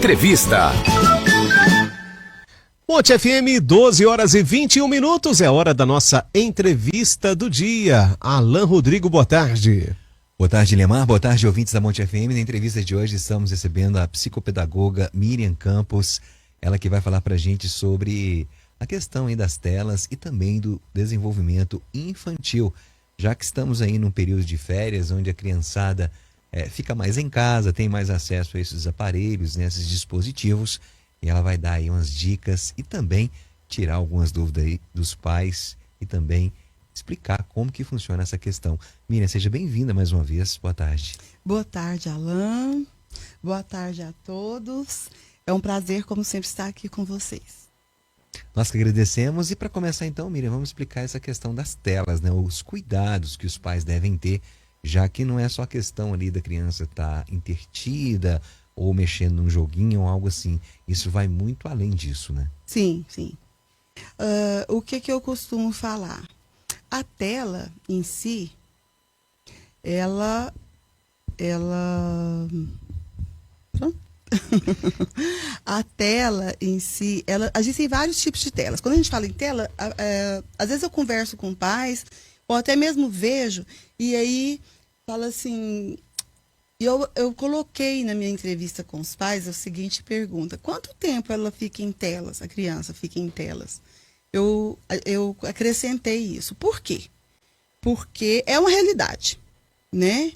Entrevista. Monte FM, 12 horas e 21 minutos, é hora da nossa entrevista do dia. Alan Rodrigo, boa tarde. Boa tarde, Lemar. Boa tarde, ouvintes da Monte FM. Na entrevista de hoje estamos recebendo a psicopedagoga Miriam Campos, ela que vai falar pra gente sobre a questão aí das telas e também do desenvolvimento infantil, já que estamos aí num período de férias onde a criançada fica mais em casa, tem mais acesso a esses aparelhos, né, esses dispositivos, e ela vai dar aí umas dicas e também tirar algumas dúvidas aí dos pais e também explicar como que funciona essa questão. Miriam, seja bem-vinda mais uma vez. Boa tarde. Boa tarde, Alan. Boa tarde a todos. É um prazer, como sempre, estar aqui com vocês. Nós que agradecemos. E para começar então, Miriam, vamos explicar essa questão das telas, né? Os cuidados que os pais devem ter, já que não é só a questão ali da criança estar intertida ou mexendo num joguinho ou algo assim. Isso vai muito além disso, né? Sim, sim. O que eu costumo falar? A tela em si, ela a tela em si, existem vários tipos de telas. Quando a gente fala em tela, às vezes eu converso com pais, ou até mesmo vejo, e aí fala assim, eu coloquei na minha entrevista com os pais a seguinte pergunta: quanto tempo ela fica em telas, a criança fica em telas? Eu acrescentei isso. Por quê? Porque é uma realidade, né?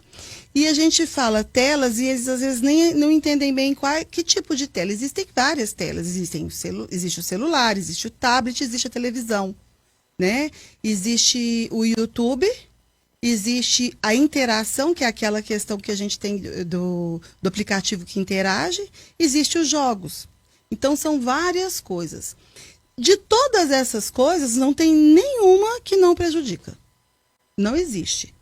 E a gente fala telas e eles às vezes nem não entendem bem que tipo de tela. Existem várias telas. Existe o celular, existe o tablet, existe a televisão, né? Existe o YouTube, existe a interação, que é aquela questão que a gente tem do aplicativo que interage, existe os jogos. Então, são várias coisas. De todas essas coisas, não tem nenhuma que não prejudica. Não existe.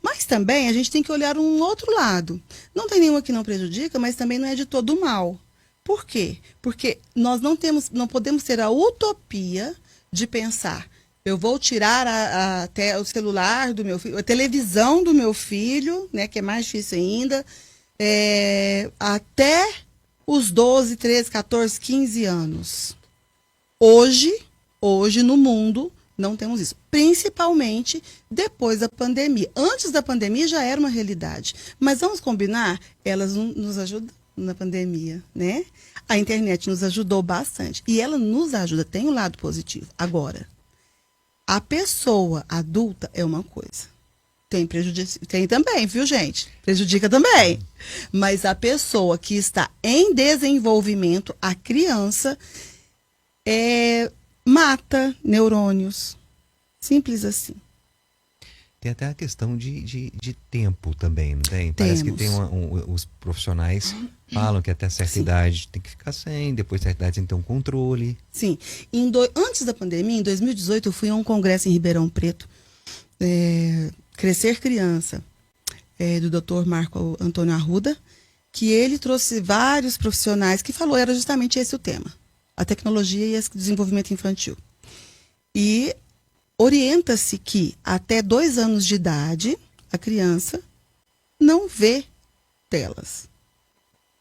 Mas também a gente tem que olhar um outro lado. Não tem nenhuma que não prejudica, mas também não é de todo mal. Por quê? Porque nós não podemos ter a utopia de pensar: eu vou tirar até o celular do meu filho, a televisão do meu filho, né, que é mais difícil ainda, até os 12, 13, 14, 15 anos. Hoje no mundo, não temos isso. Principalmente depois da pandemia. Antes da pandemia já era uma realidade. Mas vamos combinar, elas nos ajudam na pandemia, né? A internet nos ajudou bastante. E ela nos ajuda, tem um lado positivo. Agora, a pessoa adulta é uma coisa. Tem também, viu, gente? Prejudica também. Mas a pessoa que está em desenvolvimento, a criança, mata neurônios. Simples assim. Tem até a questão de tempo também, não tem? Parece que tem os profissionais falam que até certa idade tem que ficar sem, depois de certa idade tem que ter um controle. Sim. Antes da pandemia, em 2018, eu fui a um congresso em Ribeirão Preto, Crescer Criança, do Dr. Marco Antônio Arruda, que ele trouxe vários profissionais que falou, era justamente esse o tema: a tecnologia e o desenvolvimento infantil. E orienta-se que até 2 anos de idade, a criança não vê telas.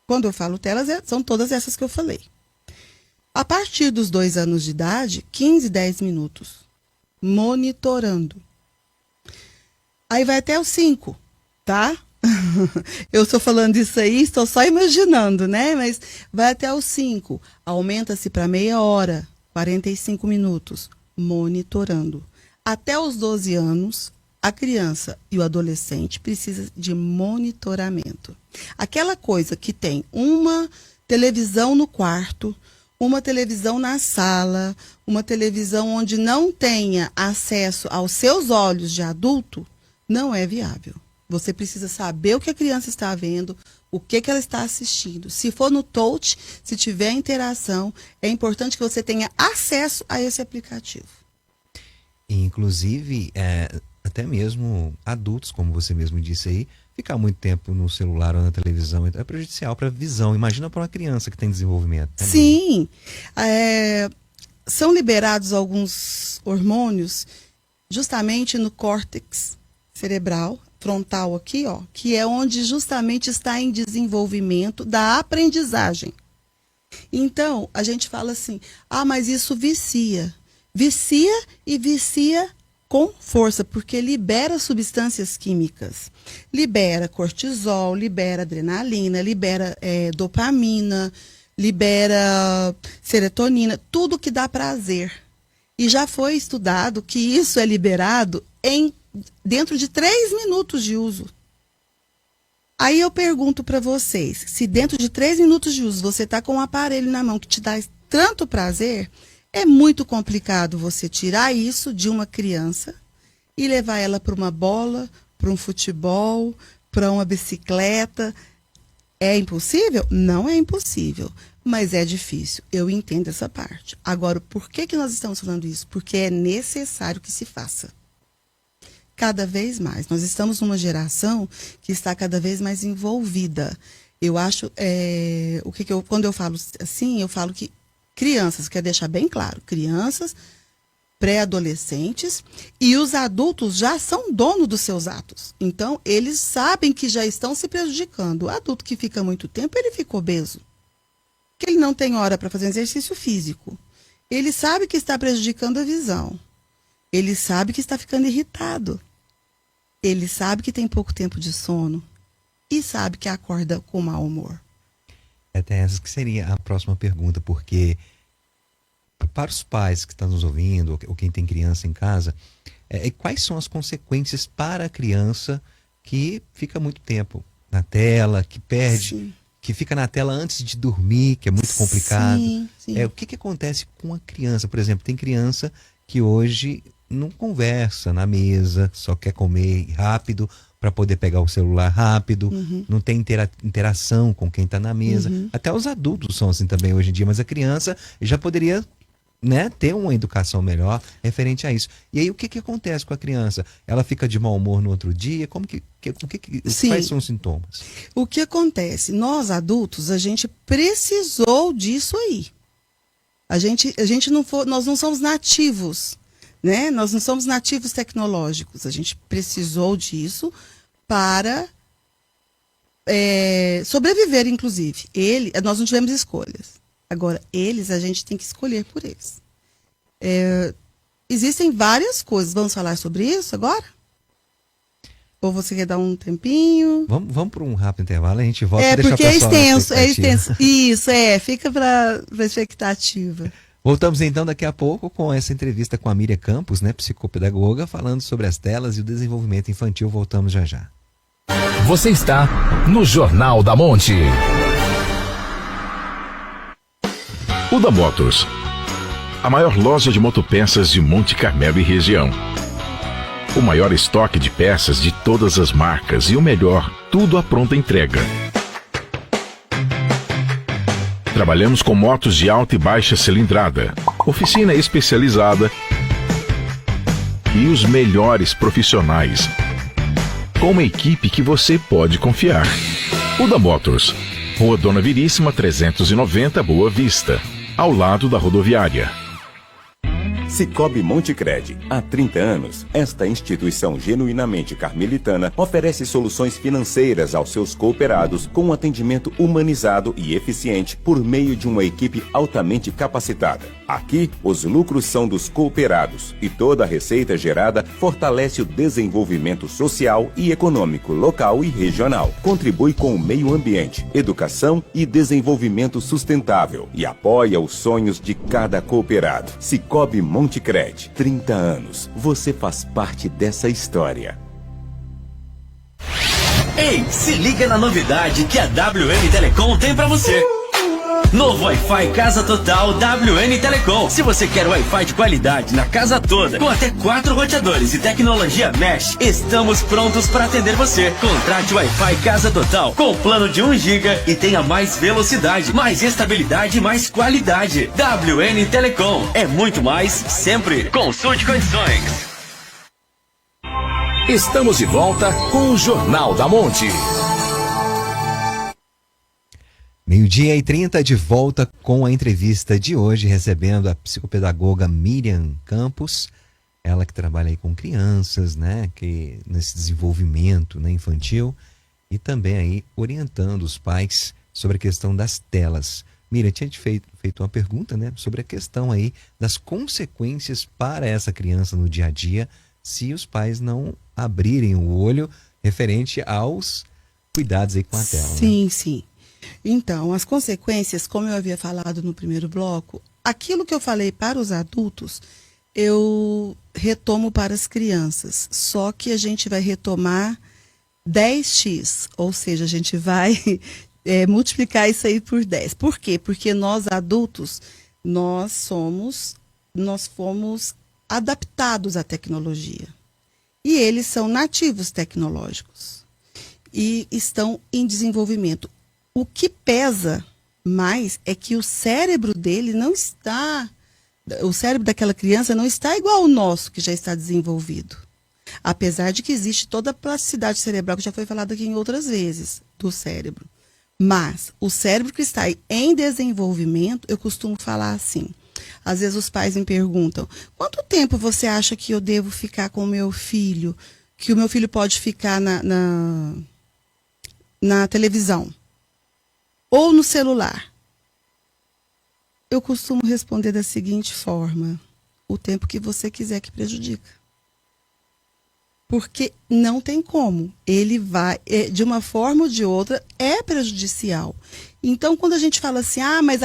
Quando eu falo telas, são todas essas que eu falei. A partir dos 2 anos de idade, 15, 10 minutos, monitorando. Aí vai até os 5, tá? Eu estou falando isso aí, estou só imaginando, né? Mas vai até os 5. Aumenta-se para meia hora, 45 minutos, monitorando. Até os 12 anos, a criança e o adolescente precisam de monitoramento. Aquela coisa que tem uma televisão no quarto, uma televisão na sala, uma televisão onde não tenha acesso aos seus olhos de adulto, não é viável. Você precisa saber o que a criança está vendo, o que ela está assistindo. Se for no touch, se tiver interação, é importante que você tenha acesso a esse aplicativo. Inclusive, até mesmo adultos, como você mesmo disse aí, ficar muito tempo no celular ou na televisão é prejudicial para a visão. Imagina para uma criança que tem desenvolvimento. Sim. São liberados alguns hormônios justamente no córtex cerebral, frontal aqui, ó, que é onde justamente está em desenvolvimento da aprendizagem. Então, a gente fala assim, mas isso vicia. Vicia e vicia com força, porque libera substâncias químicas. Libera cortisol, libera adrenalina, libera dopamina, libera serotonina, tudo que dá prazer. E já foi estudado que isso é liberado dentro de 3 minutos de uso. Aí eu pergunto para vocês, se dentro de 3 minutos de uso você está com um aparelho na mão que te dá tanto prazer, é muito complicado você tirar isso de uma criança e levar ela para uma bola, para um futebol, para uma bicicleta. É impossível? Não é impossível, mas é difícil. Eu entendo essa parte. Agora, por que nós estamos falando isso? Porque é necessário que se faça. Cada vez mais. Nós estamos numa geração que está cada vez mais envolvida. Eu acho, quando eu falo assim, eu falo que crianças, quero deixar bem claro, crianças, pré-adolescentes e os adultos já são donos dos seus atos. Então, eles sabem que já estão se prejudicando. O adulto que fica muito tempo, ele fica obeso. Que ele não tem hora para fazer exercício físico. Ele sabe que está prejudicando a visão. Ele sabe que está ficando irritado. Ele sabe que tem pouco tempo de sono. E sabe que acorda com mau humor. Até essa que seria a próxima pergunta, porque para os pais que estão nos ouvindo, ou quem tem criança em casa, quais são as consequências para a criança que fica muito tempo na tela, que perde, sim, que fica na tela antes de dormir, que é muito complicado. Sim, sim. O que acontece com a criança? Por exemplo, tem criança que hoje não conversa na mesa, só quer comer rápido para poder pegar o celular rápido, não tem interação com quem está na mesa. Até os adultos são assim também hoje em dia, mas a criança já poderia, né, ter uma educação melhor referente a isso. E aí o que acontece com a criança? Ela fica de mau humor no outro dia? Quais são os sintomas? O que acontece? Nós adultos, a gente precisou disso aí. Nós não somos nativos, né? Nós não somos nativos tecnológicos. A gente precisou disso para sobreviver, inclusive. Nós não tivemos escolhas. Agora, a gente tem que escolher por eles. Existem várias coisas. Vamos falar sobre isso agora? Ou você quer dar um tempinho? Vamos para um rápido intervalo, a gente volta. Porque é extenso. Isso, fica para expectativa. Voltamos então daqui a pouco com essa entrevista com a Miriam Campos, né, psicopedagoga, falando sobre as telas e o desenvolvimento infantil. Voltamos já já. Você está no Jornal da Monte. Uda Motors, a maior loja de motopeças de Monte Carmelo e região. O maior estoque de peças de todas as marcas e o melhor, tudo à pronta entrega. Trabalhamos com motos de alta e baixa cilindrada, oficina especializada e os melhores profissionais, com uma equipe que você pode confiar. Uda Motors, Rua Dona Viríssima 390, Boa Vista, ao lado da rodoviária. Sicoob Montecred. Há 30 anos, esta instituição genuinamente carmelitana oferece soluções financeiras aos seus cooperados com um atendimento humanizado e eficiente por meio de uma equipe altamente capacitada. Aqui, os lucros são dos cooperados e toda a receita gerada fortalece o desenvolvimento social e econômico local e regional. Contribui com o meio ambiente, educação e desenvolvimento sustentável e apoia os sonhos de cada cooperado. Sicoob Montecred, 30 anos. Você faz parte dessa história. Ei, se liga na novidade que a WM Telecom tem pra você. Novo Wi-Fi Casa Total WN Telecom. Se você quer Wi-Fi de qualidade na casa toda, com até 4 roteadores e tecnologia Mesh, estamos prontos para atender você. Contrate Wi-Fi Casa Total com plano de 1 GB e tenha mais velocidade, mais estabilidade e mais qualidade. WN Telecom é muito mais sempre. Consulte condições. Estamos de volta com o Jornal da Monte. 12h30 de volta com a entrevista de hoje, recebendo a psicopedagoga Miriam Campos, ela que trabalha aí com crianças, né, que nesse desenvolvimento, né, infantil, e também aí orientando os pais sobre a questão das telas. Miriam, tinha te feito uma pergunta, né, sobre a questão aí das consequências para essa criança no dia a dia se os pais não abrirem o olho referente aos cuidados aí com a tela. Sim, sim. Então, as consequências, como eu havia falado no primeiro bloco, aquilo que eu falei para os adultos, eu retomo para as crianças. Só que a gente vai retomar 10x, ou seja, a gente vai multiplicar isso aí por 10. Por quê? Porque nós adultos, nós fomos adaptados à tecnologia. E eles são nativos tecnológicos e estão em desenvolvimento. O que pesa mais é que o cérebro dele não está, o cérebro daquela criança não está igual ao nosso, que já está desenvolvido. Apesar de que existe toda a plasticidade cerebral, que já foi falado aqui em outras vezes, do cérebro. Mas o cérebro que está em desenvolvimento, eu costumo falar assim. Às vezes os pais me perguntam, quanto tempo você acha que eu devo ficar com o meu filho? Que o meu filho pode ficar na televisão? Ou no celular? Eu costumo responder da seguinte forma: o tempo que você quiser, que prejudica. Porque não tem como. Ele vai, de uma forma ou de outra, é prejudicial. Então, quando a gente fala assim, mas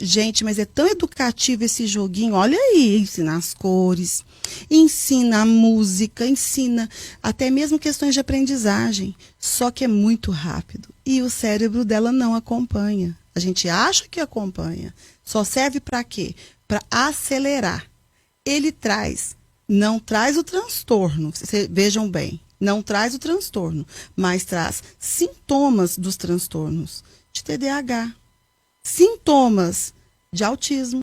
gente, mas é tão educativo esse joguinho, olha aí, ensina as cores, ensina a música, ensina até mesmo questões de aprendizagem, só que é muito rápido. E o cérebro dela não acompanha. A gente acha que acompanha. Só serve para quê? Para acelerar. Ele não traz o transtorno, vejam bem, não traz o transtorno, mas traz sintomas dos transtornos de TDAH, sintomas de autismo.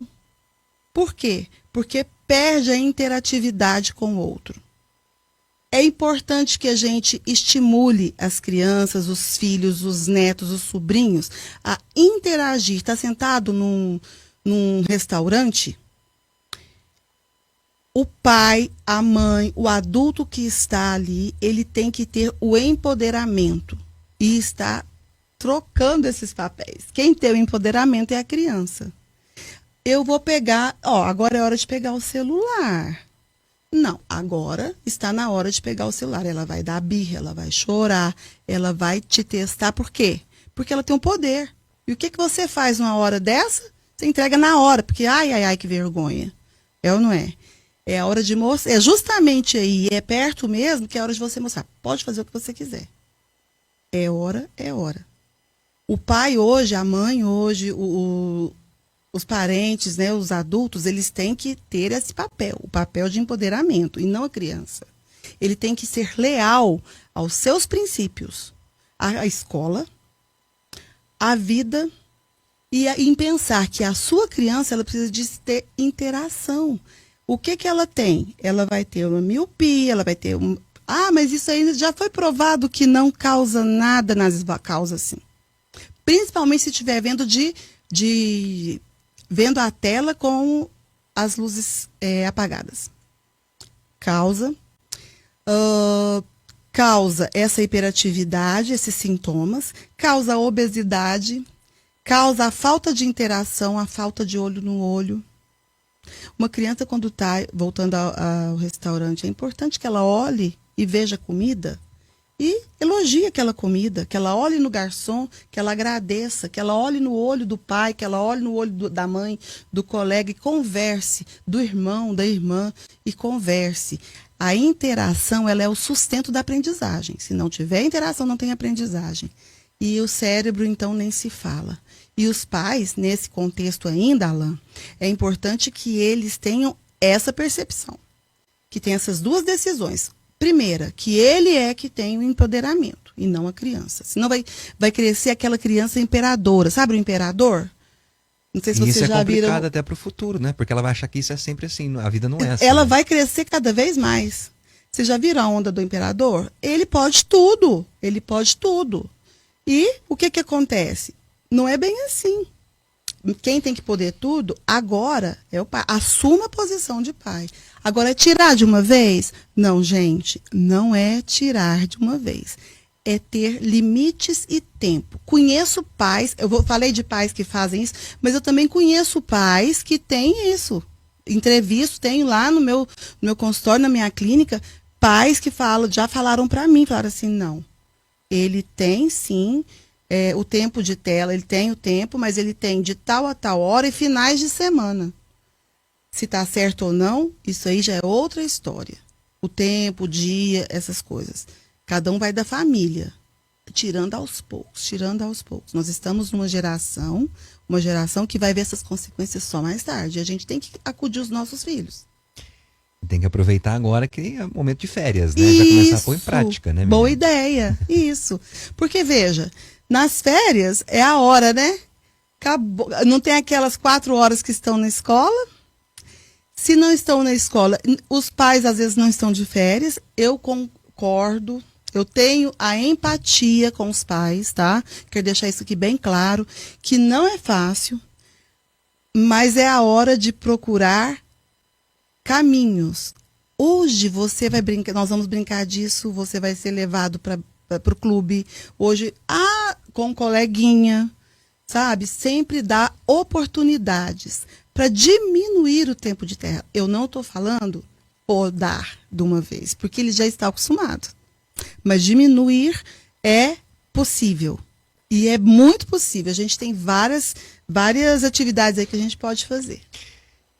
Por quê? Porque perde a interatividade com o outro. É importante que a gente estimule as crianças, os filhos, os netos, os sobrinhos a interagir. Está sentado num restaurante? O pai, a mãe, o adulto que está ali, ele tem que ter o empoderamento e está trocando esses papéis. Quem tem o empoderamento é a criança. Eu vou pegar, agora é hora de pegar o celular. Não, agora está na hora de pegar o celular. Ela vai dar birra, ela vai chorar, ela vai te testar. Por quê? Porque ela tem um poder. E o que você faz numa hora dessa? Você entrega na hora, porque ai, que vergonha. É ou não é? É a hora de mostrar, é justamente aí, é perto mesmo que é a hora de você mostrar. Pode fazer o que você quiser. É hora. O pai hoje, a mãe hoje, os parentes, né, os adultos, eles têm que ter esse papel, o papel de empoderamento, e não a criança. Ele tem que ser leal aos seus princípios, à escola, à vida, e em pensar que a sua criança ela precisa de ter interação. O que ela tem? Ela vai ter uma miopia, ela vai ter mas isso aí já foi provado que não causa nada, causa sim. Principalmente se estiver vendo vendo a tela com as luzes apagadas. Causa essa hiperatividade, esses sintomas, causa obesidade, causa a falta de interação, a falta de olho no olho. Uma criança, quando está voltando ao restaurante, é importante que ela olhe e veja a comida e elogie aquela comida, que ela olhe no garçom, que ela agradeça, que ela olhe no olho do pai, que ela olhe no olho da mãe, do colega e converse, do irmão, da irmã e converse. A interação, ela é o sustento da aprendizagem. Se não tiver interação, não tem aprendizagem. E o cérebro, então, nem se fala. E os pais, nesse contexto ainda, Alan, é importante que eles tenham essa percepção, que tem essas duas decisões. Primeira, que ele é que tem o empoderamento e não a criança. Senão vai crescer aquela criança imperadora. Sabe o imperador? Não sei se vocês já viram. Isso é complicado até para o futuro, né? Porque ela vai achar que isso é sempre assim. A vida não é assim. Ela vai crescer cada vez mais. Vocês já viram a onda do imperador? Ele pode tudo. Ele pode tudo. E o que acontece? Não é bem assim. Quem tem que poder tudo, agora é o pai. Assuma a posição de pai. Agora, é tirar de uma vez? Não, gente, não é tirar de uma vez. é ter limites e tempo. Conheço pais, falei de pais que fazem isso, mas eu também conheço pais que têm isso. Entrevisto, tenho lá no meu consultório, na minha clínica, pais que já falaram para mim, falaram assim, não, ele tem sim o tempo de tela, ele tem o tempo, mas ele tem de tal a tal hora e finais de semana. Se tá certo ou não, isso aí já é outra história. O tempo, o dia, essas coisas. Cada um vai da família, tirando aos poucos. Nós estamos numa geração que vai ver essas consequências só mais tarde. A gente tem que acudir os nossos filhos. Tem que aproveitar agora que é momento de férias, né? Já começar a pôr em prática, né? Boa ideia, isso. Porque, veja, nas férias é a hora, né? Acabou. Não tem aquelas 4 horas que estão na escola. Se não estão na escola, os pais às vezes não estão de férias, eu concordo, eu tenho a empatia com os pais, tá? Quero deixar isso aqui bem claro, que não é fácil, mas é a hora de procurar caminhos. Hoje você vai brincar, nós vamos brincar disso, você vai ser levado para o clube, hoje, com um coleguinha, sabe? Sempre dá oportunidades para diminuir o tempo de terra. Eu não estou falando podar de uma vez, porque ele já está acostumado. Mas diminuir é possível. E é muito possível. A gente tem várias atividades aí que a gente pode fazer.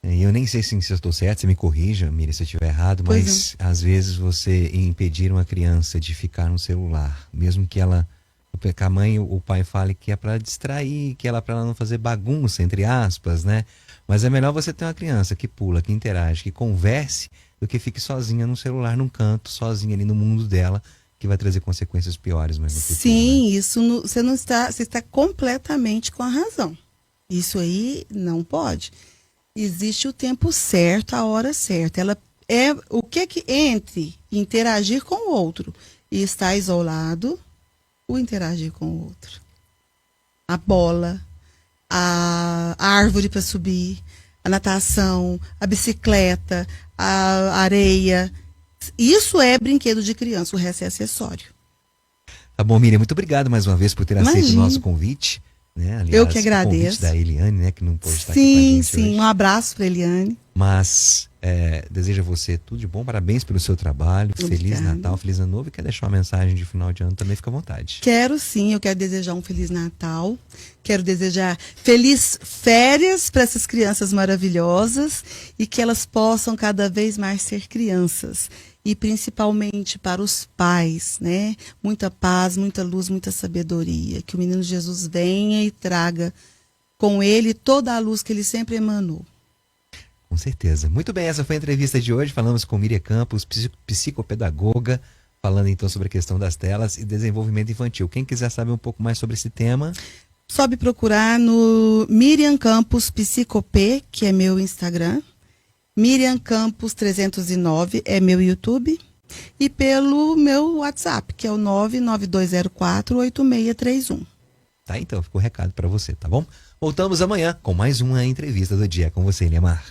Eu nem sei se eu estou certo, você me corrija, Miriam, se eu estiver errado, mas às vezes você impedir uma criança de ficar no celular, mesmo que a mãe ou o pai fale que é para distrair, que para ela não fazer bagunça, entre aspas, né? Mas é melhor você ter uma criança que pula, que interage, que converse, do que fique sozinha no celular, num canto, sozinha ali no mundo dela, que vai trazer consequências piores. Mas no futuro, sim, né? Isso você está completamente com a razão. Isso aí não pode. Existe o tempo certo, a hora certa. Ela é o que entre interagir com o outro e estar isolado, o interagir com o outro. A bola, a árvore para subir, a natação, a bicicleta, a areia. Isso é brinquedo de criança, o resto é acessório. Tá bom, Miriam, muito obrigado mais uma vez por ter aceito o nosso convite. Né? Aliás, eu que agradeço. O convite da Eliane, né, que não pôde estar aqui com a gente hoje. Um abraço para Eliane. Mas desejo a você tudo de bom, parabéns pelo seu trabalho, Feliz Natal, Feliz Ano Novo, e quer deixar uma mensagem de final de ano também, fica à vontade. Quero sim, eu quero desejar um Feliz Natal, quero desejar feliz férias para essas crianças maravilhosas e que elas possam cada vez mais ser crianças. E principalmente para os pais, né? Muita paz, muita luz, muita sabedoria. Que o menino Jesus venha e traga com ele toda a luz que ele sempre emanou. Com certeza. Muito bem, essa foi a entrevista de hoje. Falamos com Miriam Campos, psicopedagoga, falando então sobre a questão das telas e desenvolvimento infantil. Quem quiser saber um pouco mais sobre esse tema, só me procurar no Miriam Campos Psicopê, que é meu Instagram. Miriam Campos 309 é meu YouTube. E pelo meu WhatsApp, que é o 992048631. Tá, então, ficou o recado para você, tá bom? Voltamos amanhã com mais uma entrevista do dia com você, Eliamar.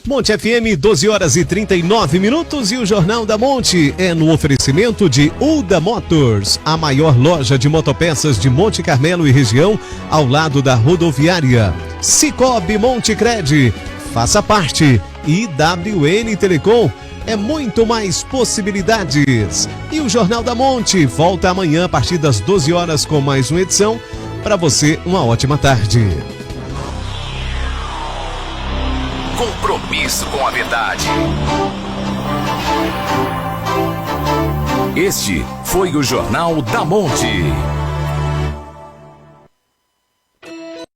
Monte FM, 12 horas e 39 minutos, e o Jornal da Monte é no oferecimento de Uda Motors, a maior loja de motopeças de Monte Carmelo e região, ao lado da rodoviária. Cicobi Montecred, faça parte. IWN Telecom, é muito mais possibilidades. E o Jornal da Monte volta amanhã a partir das 12 horas com mais uma edição. Para você, uma ótima tarde. Compromisso com a verdade. Este foi o Jornal da Monte.